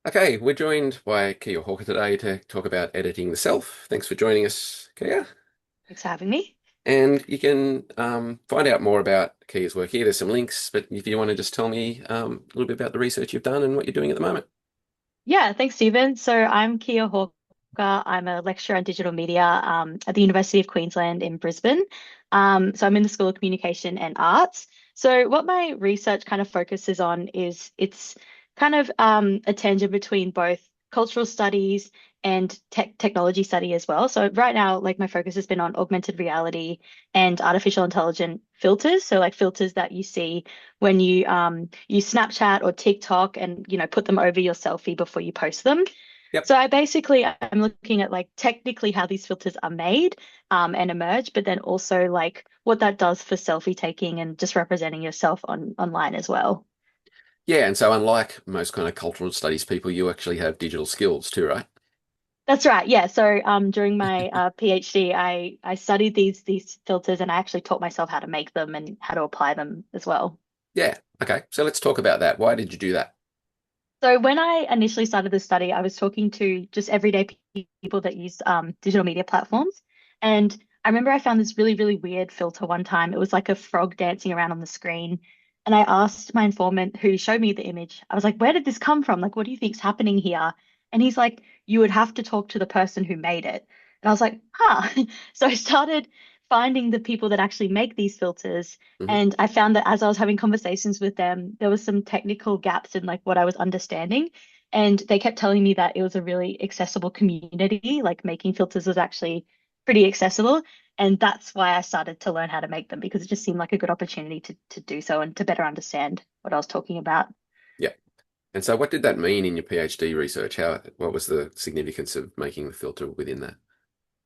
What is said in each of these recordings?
Okay, we're joined by Kiah Hawker today to talk about editing the self. Thanks for joining us, Kiah. Thanks for having me. And you can find out more about Kiah's work here. There's some links, but if you want to just tell me a little bit about the research you've done and what you're doing at the moment. Yeah, thanks, Stephen. So I'm Kiah Hawker. I'm a lecturer in digital media at the University of Queensland in Brisbane. So I'm in the School of Communication and Arts. So what my research kind of focuses on is it's kind of a tangent between both cultural studies and technology study as well. So right now, like my focus has been on augmented reality and artificial intelligent filters. So like filters that you see when you use Snapchat or TikTok and put them over your selfie before you post them. Yep. So I'm looking at like technically how these filters are made and emerge, but then also like what that does for selfie taking and just representing yourself online as well. Yeah, and so unlike most kind of cultural studies people, you actually have digital skills too, right? That's right. Yeah. So during my PhD, I studied these filters and I actually taught myself how to make them and how to apply them as well. Yeah. Okay. So let's talk about that. Why did you do that? So when I initially started the study, I was talking to just everyday people that use digital media platforms. And I remember I found this really, really weird filter one time. It was like a frog dancing around on the screen. And I asked my informant who showed me the image, I was like, where did this come from? Like, what do you think's happening here? And he's like, you would have to talk to the person who made it. And I was like, huh. So I started finding the people that actually make these filters, Hmm. and I found that as I was having conversations with them, there was some technical gaps in like what I was understanding. And they kept telling me that it was a really accessible community, like making filters was actually pretty accessible. And that's why I started to learn how to make them because it just seemed like a good opportunity to do so and to better understand what I was talking about. Yeah. And so what did that mean in your PhD research? What was the significance of making the filter within that?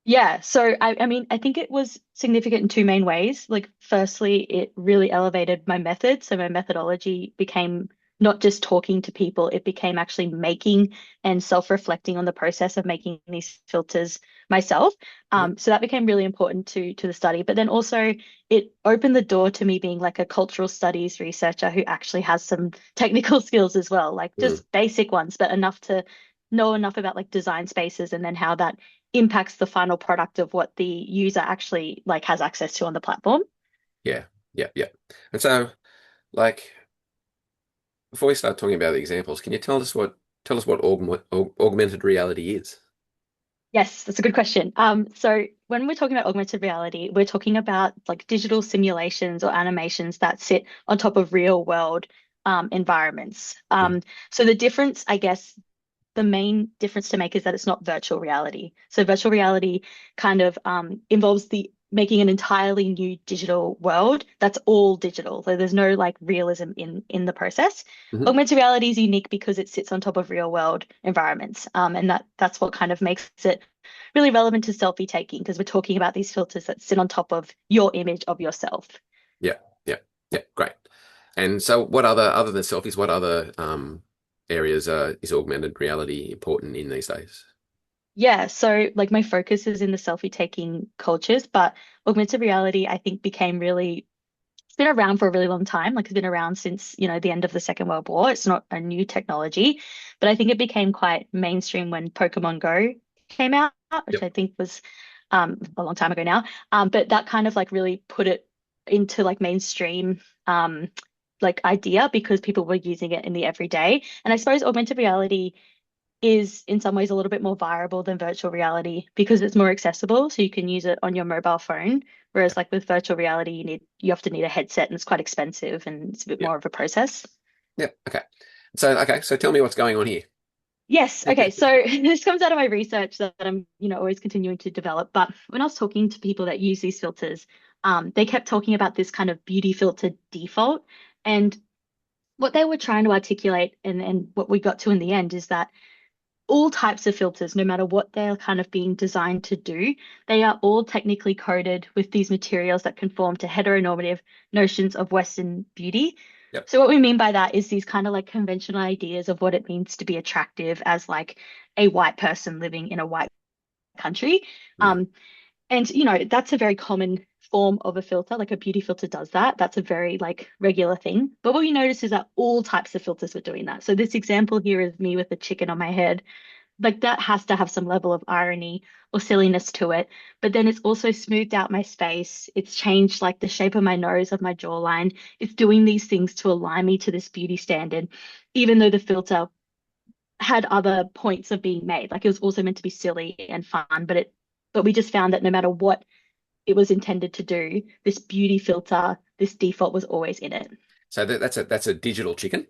Yeah, so I mean, I think it was significant in two main ways. Like, firstly, it really elevated my method. So my methodology became not just talking to people, it became actually making and self-reflecting on the process of making these filters myself. Mhm. So that became really important to the study. But then also it opened the door to me being like a cultural studies researcher who actually has some technical skills as well, like Mm. just basic ones, but enough to know enough about like design spaces and then how that impacts the final product of what the user actually like has access to on the platform. Yeah. Yeah. Yeah. And so like before we start talking about the examples, can you tell us what augmented reality is? Yes, that's a good question. So when we're talking about augmented reality, we're talking about like digital simulations or animations that sit on top of real world environments. Mhm. So the difference, I guess, the main difference to make is that it's not virtual reality. So virtual reality kind of involves the making an entirely new digital world that's all digital. So there's no like realism in the process. Mhm. Augmented reality is unique because it sits on top of real world environments. And that's what kind of makes it really relevant to selfie taking because we're talking about these filters that sit on top of your image of yourself. Yeah, yeah, yeah, great. And so other than selfies, what other areas is augmented reality important in these days? Yeah, so like my focus is in the selfie taking cultures, but augmented reality, I think, became really, it's been around for a really long time. Like it's been around since, the end of the Second World War. It's not a new technology, but I think it became quite mainstream when Pokemon Go came out, which Yep. I think was a long time ago now. But that kind of like really put it into like mainstream like idea because people were using it in the everyday. And I suppose augmented reality is in some ways a little bit more viable than virtual reality because it's more accessible. So you can use it on your mobile phone. Whereas like with virtual reality, you often need a headset and it's quite expensive and it's a bit Yep. more of a process. Yep. Okay. So tell me what's going on here. Yes. Okay. So this comes out of my research that I'm, always continuing to develop. But when I was talking to people that use these filters, they kept talking about this kind of beauty filter default. And what they were trying to articulate and what we got to in the end is that all types of filters, no matter what they're kind of being designed to do, they are all technically coded with these materials that conform to heteronormative notions of Western beauty. Yep. So what we mean by that is these kind of like conventional ideas of what it means to be attractive as like a white person living in a white country. Mm. And that's a very common form of a filter, like a beauty filter does that. That's a very like regular thing. But what we noticed is that all types of filters were doing that. So this example here is me with a chicken on my head. Like that has to have some level of irony or silliness to it. But then it's also smoothed out my face. It's changed like the shape of my nose, of my jawline. It's doing these things to align me to this beauty standard, even though the filter had other points of being made. Like it was also meant to be silly and fun, but we just found that no matter what it was intended to do, this beauty filter, this default was always in it. So that's a digital chicken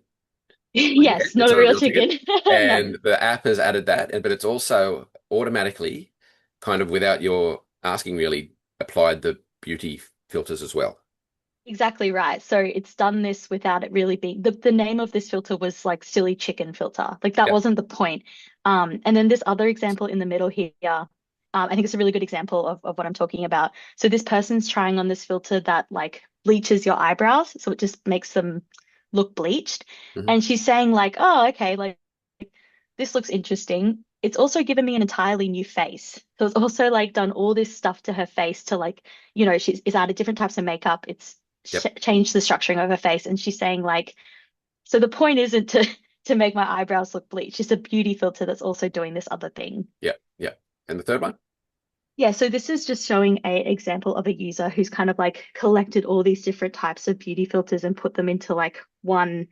on your head. Yes, It's not a not a real real chicken. chicken. No, And the app has added that, but it's also automatically, kind of without your asking really, applied the beauty filters as well. exactly right. So it's done this without it really being the name of this filter was like silly chicken filter. Like that Yep. wasn't the point. And then this other example in the middle here, I think it's a really good example of what I'm talking about. So this person's trying on this filter that like bleaches your eyebrows, so it just makes them look bleached. Hmm. And she's saying like, oh, okay, like this looks interesting. It's also given me an entirely new face. So it's also like done all this stuff to her face to like, it's added different types of makeup. It's ch Yep. changed the structuring of her face. And she's saying like, so the point isn't to to make my eyebrows look bleached. It's a beauty filter that's also doing this other thing. Yep. Yep. And the third one? Yeah, so this is just showing a example of a user who's kind of like collected all these different types of beauty filters and put them into like one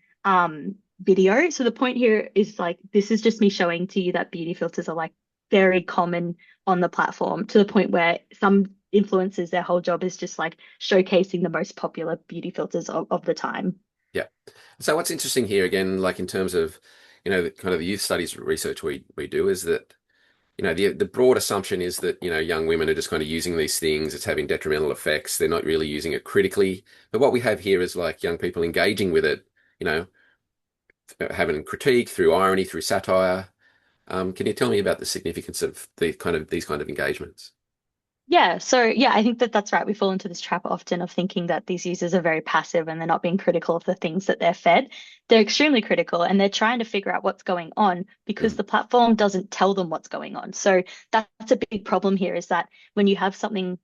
video. So the point here is like this is just me showing to you that beauty filters are like very common on the platform to the point where some influencers, their whole job is just like showcasing the most popular beauty filters of the time. Yeah. So what's interesting here again, like in terms of, the kind of the youth studies research we do is that, the broad assumption is that, young women are just kind of using these things, it's having detrimental effects, they're not really using it critically. But what we have here is like young people engaging with it, you know, having critique through irony, through satire. Can you tell me about the significance of these kind of engagements? Yeah, so yeah, I think that that's right. We fall into this trap often of thinking that these users are very passive and they're not being critical of the things that they're fed. They're extremely critical and they're trying to figure out what's going on because Mm. the platform doesn't tell them what's going on. So that's a big problem here is that when you have something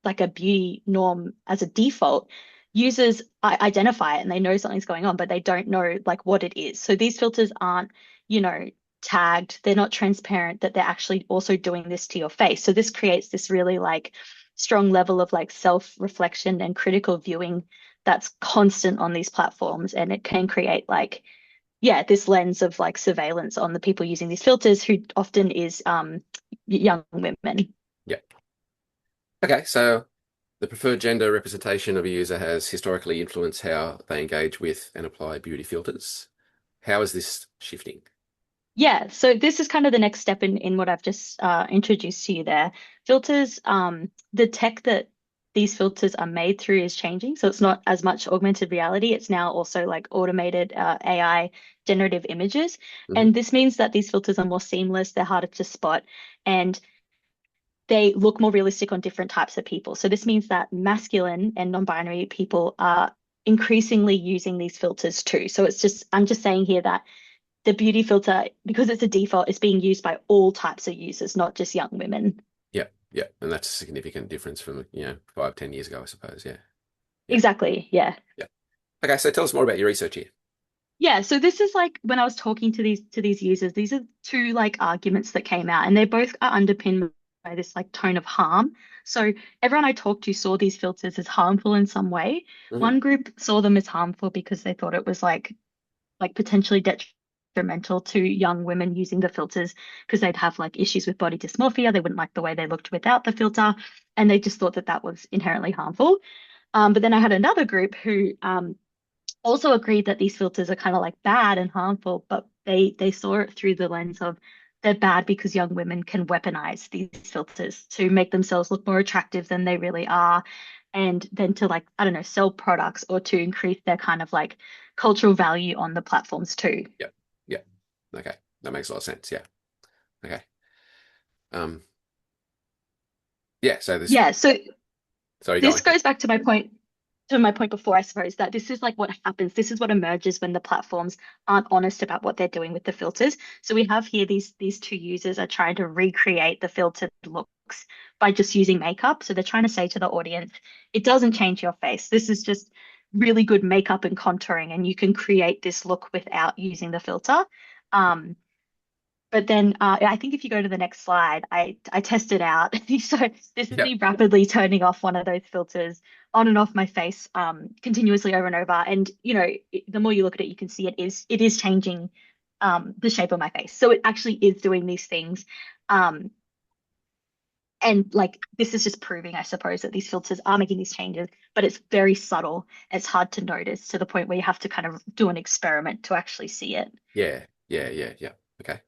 like a beauty norm as a default, users identify it and they know something's going on, but they don't know like what it is. So these filters aren't, you know, tagged, they're not transparent that they're actually also doing this to your face. So this creates this really like strong level of like self-reflection and critical viewing that's constant on these platforms. And it can create like, yeah, this lens of like surveillance on the people using these filters who often is young women. Yeah. Okay, so the preferred gender representation of a user has historically influenced how they engage with and apply beauty filters. How is this shifting? Yeah, so this is kind of the next step in what I've just introduced to you there. Filters, the tech that these filters are made through is changing. So it's not as much augmented reality. It's now also like automated AI generative images. Hmm. And this means that these filters are more seamless, they're harder to spot, and they look more realistic on different types of people. So this means that masculine and non-binary people are increasingly using these filters too. So I'm just saying here that the beauty filter, because it's a default, is being used by all types of users, not just young women. Yeah, yeah, and that's a significant difference from 5, 10 years ago, I suppose. Yeah, yeah, Exactly. Yeah. yeah. Okay, so tell us more about your research here. Yeah. So this is like when I was talking to these users, these are two like arguments that came out, and they both are underpinned by this like tone of harm. So everyone I talked to saw these filters as harmful in some way. Hmm. One group saw them as harmful because they thought it was like potentially detrimental to young women using the filters because they'd have like issues with body dysmorphia. They wouldn't like the way they looked without the filter, and they just thought that that was inherently harmful. But then I had another group who also agreed that these filters are kind of like bad and harmful, but they saw it through the lens of they're bad because young women can weaponize these filters to make themselves look more attractive than they really are, and then to like, I don't know, sell products or to increase their kind of like cultural value on the platforms too. Yeah, yeah. Okay, that makes a lot of sense. Yeah. Okay. Um. Yeah. So this. Yeah, so Sorry, go this on. goes back to my point to my point before, I suppose, that this is like what happens. This is what emerges when the platforms aren't honest about what they're doing with the filters. So we have here these two users are trying to recreate the filtered looks by just using makeup. So they're trying to say to the audience, it doesn't change your face. This is just really good makeup and contouring, and you can create this look without using the filter. Um, but then I think if you go to the next slide, I tested out. So this is Yeah. me rapidly turning off one of those filters on and off my face continuously over and over. And the more you look at it, you can see it is changing the shape of my face. So it actually is doing these things. Um, and like this is just proving, I suppose, that these filters are making these changes, but it's very subtle. It's hard to notice to the point where you have to kind of do an experiment to actually see it. Yeah. Yeah. Yeah. Yeah. Okay.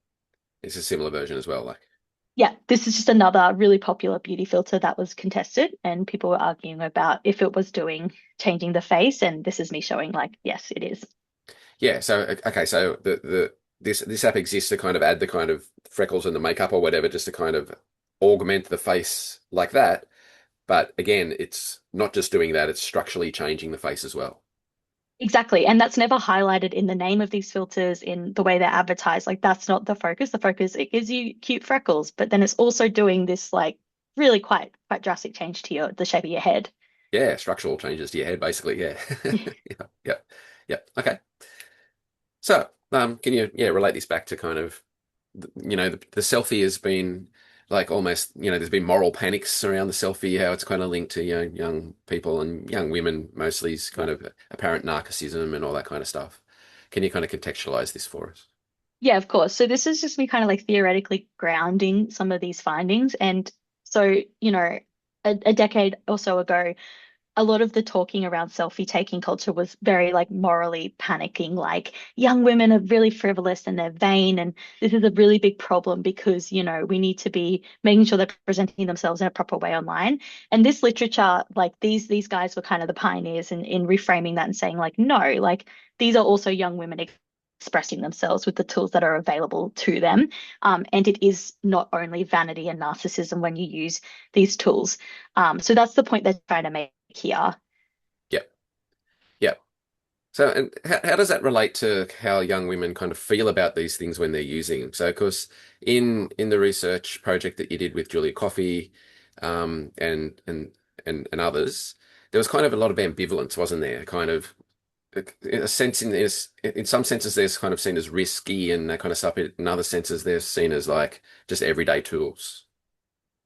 It's a similar version as well. Like, Yeah, this is just another really popular beauty filter that was contested, and people were arguing about if it was doing changing the face. And this is me showing, like, yes, it is. yeah. So, okay. So this app exists to kind of add the kind of freckles and the makeup or whatever, just to kind of augment the face like that. But again, it's not just doing that, it's structurally changing the face as well. Exactly. And that's never highlighted in the name of these filters in the way they're advertised. Like, that's not the focus. The focus, it gives you cute freckles, but then it's also doing this, like, really quite drastic change to the shape of your head. Yeah, structural changes to your head, basically. Yeah. Yeah. Yeah. Yeah. Okay. So, can you, yeah, relate this back to kind of, the selfie has been like almost, there's been moral panics around the selfie, how it's kind of linked to, young people and young women, mostly is kind of apparent narcissism and all that kind of stuff. Can you kind of contextualize this for us? Yeah, of course. So this is just me kind of like theoretically grounding some of these findings. And so, a decade or so ago, a lot of the talking around selfie taking culture was very like morally panicking, like young women are really frivolous and they're vain. And this is a really big problem because, we need to be making sure they're presenting themselves in a proper way online. And this literature, like these guys were kind of the pioneers in reframing that and saying, like, no, like these are also young women expressing themselves with the tools that are available to them. And it is not only vanity and narcissism when you use these tools. So that's the point they're trying to make here. Yep. Yep. So, and how does that relate to how young women kind of feel about these things when they're using them? So, of course, in the research project that you did with Julia Coffey, and others, there was kind of a lot of ambivalence, wasn't there? Kind of in a sense, in some senses, they're kind of seen as risky and that kind of stuff. In other senses, they're seen as like just everyday tools.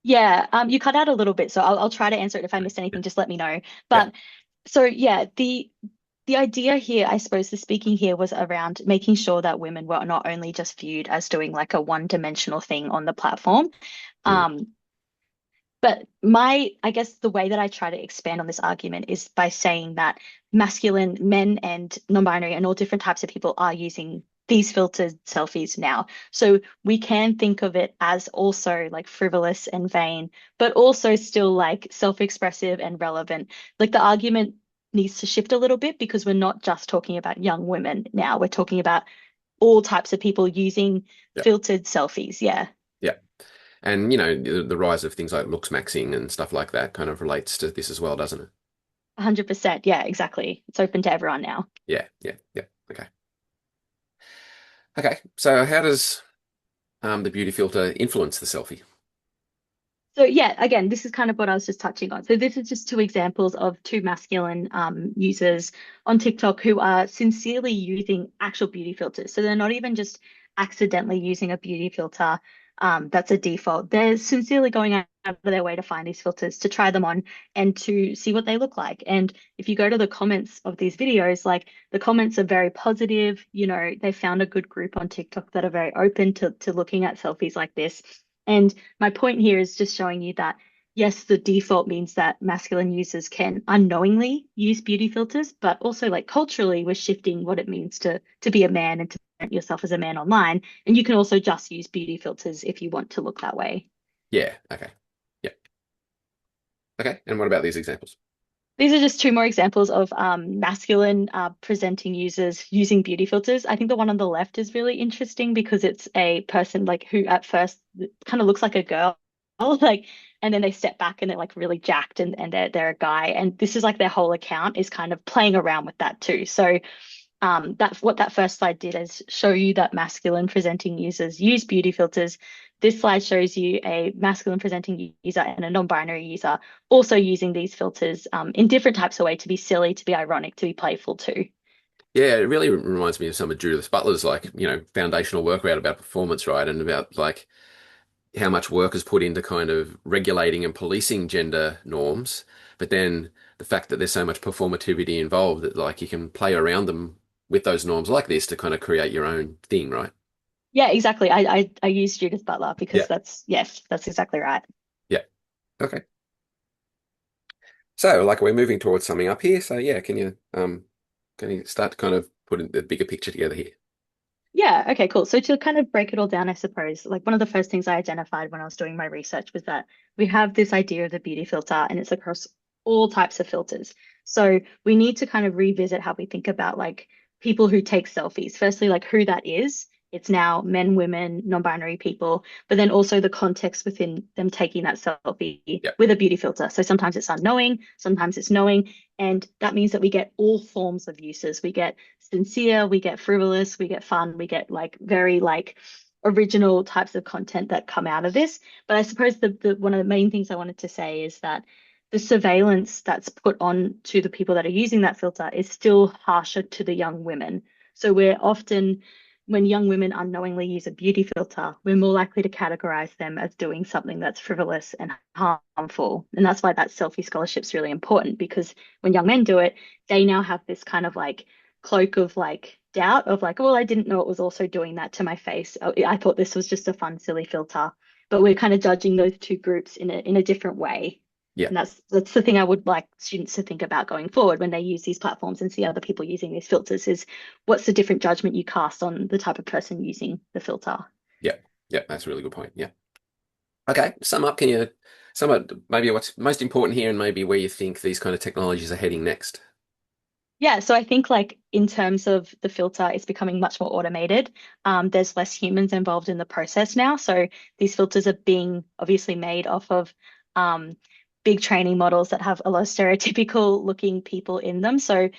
Yeah, you cut out a little bit, so I'll try to answer it. If I missed Yeah. anything, just let me know. Yeah. But so yeah, the idea here, I suppose the speaking here was around making sure that women were not only just viewed as doing like a one-dimensional thing on the platform. Mm. Um, But I guess the way that I try to expand on this argument is by saying that masculine men and non-binary and all different types of people are using these filtered selfies now. So we can think of it as also like frivolous and vain, but also still like self-expressive and relevant. Like the argument needs to shift a little bit because we're not just talking about young women now. We're talking about all types of people using Yeah. filtered selfies. Yeah. Yeah. And the rise of things like looks maxing and stuff like that kind of relates to this as well, doesn't it? 100%. Yeah, exactly. It's open to everyone now. Yeah, yeah, yeah. Okay. Okay. So how does the beauty filter influence the selfie? So yeah, again, this is kind of what I was just touching on. So this is just two examples of two masculine users on TikTok who are sincerely using actual beauty filters. So they're not even just accidentally using a beauty filter that's a default. They're sincerely going out of their way to find these filters, to try them on and to see what they look like. And if you go to the comments of these videos, like the comments are very positive. They found a good group on TikTok that are very open to looking at selfies like this. And my point here is just showing you that, yes, the default means that masculine users can unknowingly use beauty filters, but also like culturally, we're shifting what it means to be a man and to present yourself as a man online. And you can also just use beauty filters if you want to look that way. Yeah. Okay. Yeah. Okay. And what about these examples? These are just two more examples of masculine presenting users using beauty filters. I think the one on the left is really interesting because it's a person like who at first kind of looks like a girl like, and then they step back and they're like really jacked and they're a guy. And this is like their whole account is kind of playing around with that too. So that's what that first slide did is show you that masculine presenting users use beauty filters. This slide shows you a masculine presenting user and a non-binary user also using these filters in different types of way to be silly, to be ironic, to be playful too. Yeah, it really reminds me of some of Judith Butler's like, foundational work about performance, right? And about like how much work is put into kind of regulating and policing gender norms, but then the fact that there's so much performativity involved that like you can play around them with those norms like this to kind of create your own thing, right? Yeah, exactly. I use Judith Butler Yeah. because that's yes, that's exactly right. Yeah. Okay. So like we're moving towards summing up here. So yeah, can you start to kind of put the bigger picture together here? Yeah, okay, cool. So to kind of break it all down, I suppose, like one of the first things I identified when I was doing my research was that we have this idea of the beauty filter and it's across all types of filters. So we need to kind of revisit how we think about like people who take selfies. Firstly, like who that is. It's now men, women, non-binary people, but then also the context within them taking that selfie Yeah. with a beauty filter. So sometimes it's unknowing, sometimes it's knowing, and that means that we get all forms of uses. We get sincere, we get frivolous, we get fun, we get like very like original types of content that come out of this. But I suppose the one of the main things I wanted to say is that the surveillance that's put on to the people that are using that filter is still harsher to the young women. So we're often, when young women unknowingly use a beauty filter, we're more likely to categorize them as doing something that's frivolous and harmful. And that's why that selfie scholarship is really important because when young men do it, they now have this kind of like cloak of like doubt of like, well, I didn't know it was also doing that to my face. I thought this was just a fun, silly filter. But we're kind of judging those two groups in a different way. Yeah. And that's the thing I would like students to think about going forward when they use these platforms and see other people using these filters is what's the different judgment you cast on the type of person using the filter. Yeah. Yeah. That's a really good point. Yeah. Okay. Sum up. Can you sum up maybe what's most important here and maybe where you think these kind of technologies are heading next? Yeah, so I think like in terms of the filter, it's becoming much more automated. There's less humans involved in the process now. So these filters are being obviously made off of um, big training models that have a lot of stereotypical looking people in them. So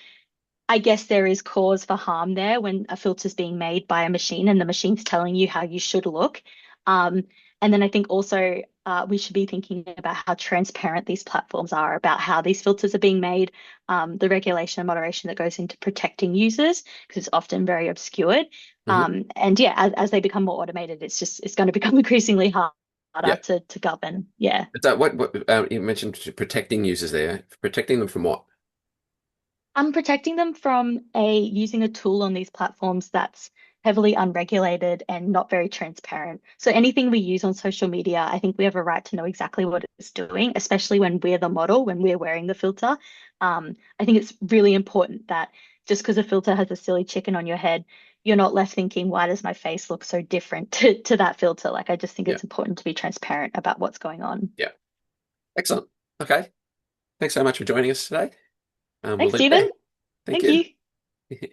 I guess there is cause for harm there when a filter is being made by a machine and the machine's telling you how you should look. Um, and then I think also we should be thinking about how transparent these platforms are, about how these filters are being made, the regulation and moderation that goes into protecting users, because it's often very obscured. Hmm. And yeah, as they become more automated, it's going to become increasingly harder Yeah. to govern. Yeah. So what you mentioned protecting users there, protecting them from what? I'm protecting them from a using a tool on these platforms that's heavily unregulated and not very transparent. So anything we use on social media, I think we have a right to know exactly what it's doing, especially when we're the model, when we're wearing the filter. I think it's really important that just because a filter has a silly chicken on your head, you're not left thinking, why does my face look so different to that filter? Like I just think Yeah. it's important to be transparent about what's going on. Yeah. Excellent. Okay. Thanks so much for joining us today. We'll Thanks, leave it Stephen. there. Thank Thank you. you.